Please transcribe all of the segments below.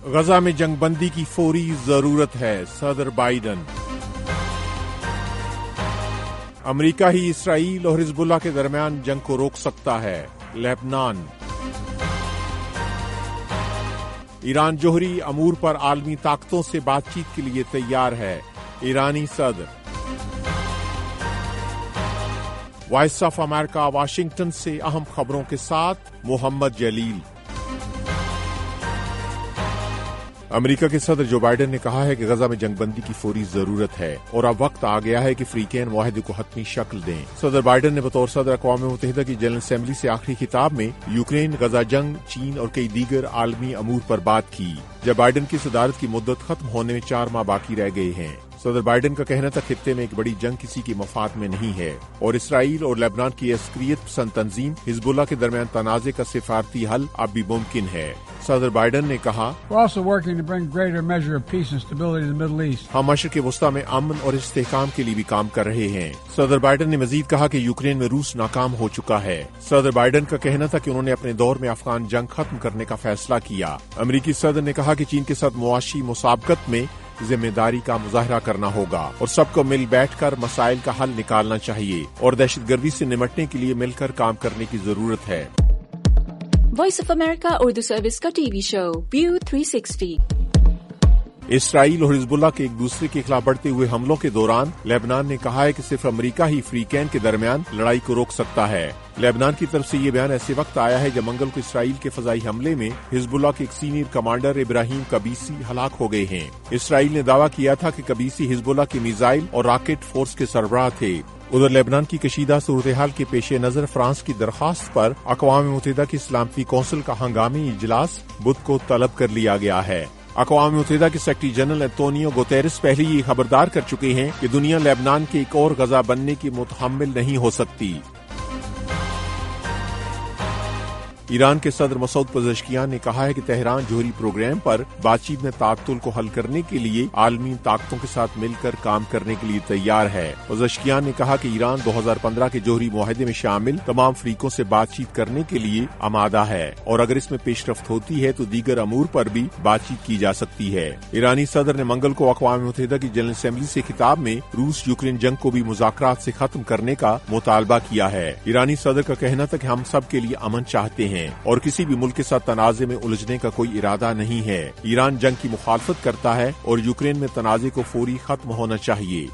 غزہ میں جنگ بندی کی فوری ضرورت ہے، صدر بائیڈن۔ امریکہ ہی اسرائیل اور حزب اللہ کے درمیان جنگ کو روک سکتا ہے، لبنان۔ ایران جوہری امور پر عالمی طاقتوں سے بات چیت کے لیے تیار ہے، ایرانی صدر۔ وائس آف امریکہ واشنگٹن سے اہم خبروں کے ساتھ محمد جلیل۔ امریکہ کے صدر جو بائیڈن نے کہا ہے کہ غزہ میں جنگ بندی کی فوری ضرورت ہے اور اب وقت آ گیا ہے کہ فریقین معاہدے کو حتمی شکل دیں۔ صدر بائیڈن نے بطور صدر اقوام متحدہ کی جنرل اسمبلی سے آخری خطاب میں یوکرین، غزہ جنگ، چین اور کئی دیگر عالمی امور پر بات کی، جب بائیڈن کی صدارت کی مدت ختم ہونے میں 4 ماہ باقی رہ گئے ہیں۔ صدر بائیڈن کا کہنا تھا خطے میں ایک بڑی جنگ کسی کے مفاد میں نہیں ہے اور اسرائیل اور لبنان کی عسکریت پسند تنظیم حزب اللہ کے درمیان تنازع کا سفارتی حل اب بھی ممکن ہے۔ صدر بائیڈن نے کہا، ہم مشرق وسطی میں امن اور استحکام کے لیے بھی کام کر رہے ہیں۔ صدر بائیڈن نے مزید کہا کہ یوکرین میں روس ناکام ہو چکا ہے۔ صدر بائیڈن کا کہنا تھا کہ انہوں نے اپنے دور میں افغان جنگ ختم کرنے کا فیصلہ کیا۔ امریکی صدر نے کہا کہ چین کے ساتھ معاشی مسابقت میں ذمہ داری کا مظاہرہ کرنا ہوگا اور سب کو مل بیٹھ کر مسائل کا حل نکالنا چاہیے اور دہشت گردی سے نمٹنے کے لیے مل کر کام کرنے کی ضرورت ہے۔ Voice of America Urdu service کا T V show view 360۔ Israel اور حزب اللہ کے ایک دوسرے کے خلاف بڑھتے ہوئے حملوں کے دوران لبنان نے کہا ہے کہ صرف امریکہ ہی فریقین کے درمیان لڑائی کو روک سکتا ہے۔ لبنان کی طرف سے یہ بیان ایسے وقت آیا ہے جب منگل کو اسرائیل کے فضائی حملے میں حزب اللہ کے ایک سینئر کمانڈر ابراہیم قبیسی ہلاک ہو گئے ہیں۔ اسرائیل نے دعویٰ کیا تھا کہ قبیسی حزب اللہ کے میزائل اور راکٹ فورس کے سربراہ تھے۔ ادھر لبنان کی کشیدہ صورتحال کے پیش نظر فرانس کی درخواست پر اقوام متحدہ کی سلامتی کونسل کا ہنگامی اجلاس بدھ کو طلب کر لیا گیا ہے۔ اقوام متحدہ کے سیکرٹری جنرل انطونیو گوتیرس پہلے ہی خبردار کر چکے ہیں کہ دنیا لبنان کے ایک اور غزہ بننے کی متحمل نہیں ہو سکتی۔ ایران کے صدر مسعود پزشکیان نے کہا ہے کہ تہران جوہری پروگرام پر بات چیت میں تعطل کو حل کرنے کے لیے عالمی طاقتوں کے ساتھ مل کر کام کرنے کے لیے تیار ہے۔ پزشکیان نے کہا کہ ایران 2015 کے جوہری معاہدے میں شامل تمام فریقوں سے بات چیت کرنے کے لیے آمادہ ہے اور اگر اس میں پیش رفت ہوتی ہے تو دیگر امور پر بھی بات چیت کی جا سکتی ہے۔ ایرانی صدر نے منگل کو اقوام متحدہ کی جنرل اسمبلی سے خطاب میں روس یوکرین جنگ کو بھی مذاکرات سے ختم کرنے کا مطالبہ کیا ہے۔ ایرانی صدر کا کہنا تھا کہ ہم سب کے لیے امن چاہتے ہیں اور کسی بھی ملک کے ساتھ تنازع میں الجھنے کا کوئی ارادہ نہیں ہے۔ ایران جنگ کی مخالفت کرتا ہے اور یوکرین میں تنازع کو فوری ختم ہونا چاہیے۔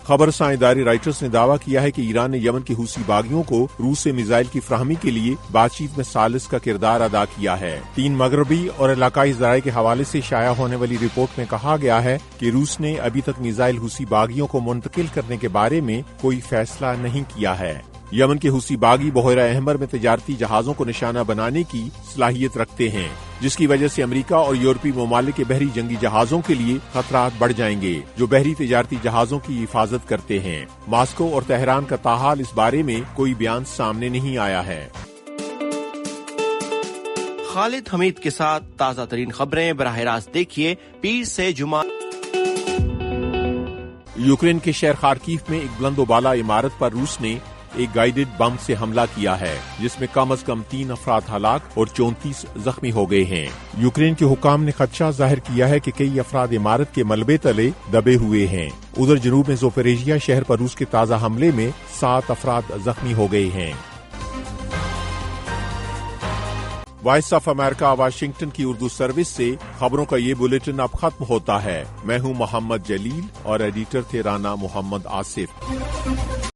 خبر رساں ادارے رائٹرز نے دعویٰ کیا ہے کہ ایران نے یمن کے حوثی باغیوں کو روس سے میزائل کی فراہمی کے لیے بات چیت میں ثالث کا کردار ادا کیا ہے۔ 3 مغربی اور علاقائی ذرائع کے حوالے سے شائع ہونے والی رپورٹ میں کہا گیا ہے کہ روس نے ابھی تک میزائل حوثی باغیوں کو منتقل کرنے کے بارے میں کوئی فیصلہ نہیں کیا ہے۔ یمن کے حوثی باغی بحیرہ احمر میں تجارتی جہازوں کو نشانہ بنانے کی صلاحیت رکھتے ہیں، جس کی وجہ سے امریکہ اور یورپی ممالک کے بحری جنگی جہازوں کے لیے خطرات بڑھ جائیں گے جو بحری تجارتی جہازوں کی حفاظت کرتے ہیں۔ ماسکو اور تہران کا تاحال اس بارے میں کوئی بیان سامنے نہیں آیا ہے۔ خالد حمید کے ساتھ تازہ ترین خبریں براہ راست دیکھیے پیر سے جمعہ۔ یوکرین کے شہر خارکیف میں ایک بلند و بالا عمارت پر روس نے ایک گائیڈڈ بم سے حملہ کیا ہے جس میں کم از کم 3 افراد ہلاک اور 34 زخمی ہو گئے ہیں۔ یوکرین کے حکام نے خدشہ ظاہر کیا ہے کہ کئی افراد عمارت کے ملبے تلے دبے ہوئے ہیں۔ ادھر جنوب میں زوپوریژیا شہر پر روس کے تازہ حملے میں 7 افراد زخمی ہو گئے ہیں۔ وائس آف امریکہ واشنگٹن کی اردو سروس سے خبروں کا یہ بلیٹن اب ختم ہوتا ہے۔ میں ہوں محمد جلیل اور ایڈیٹر تھے رانا محمد آصف۔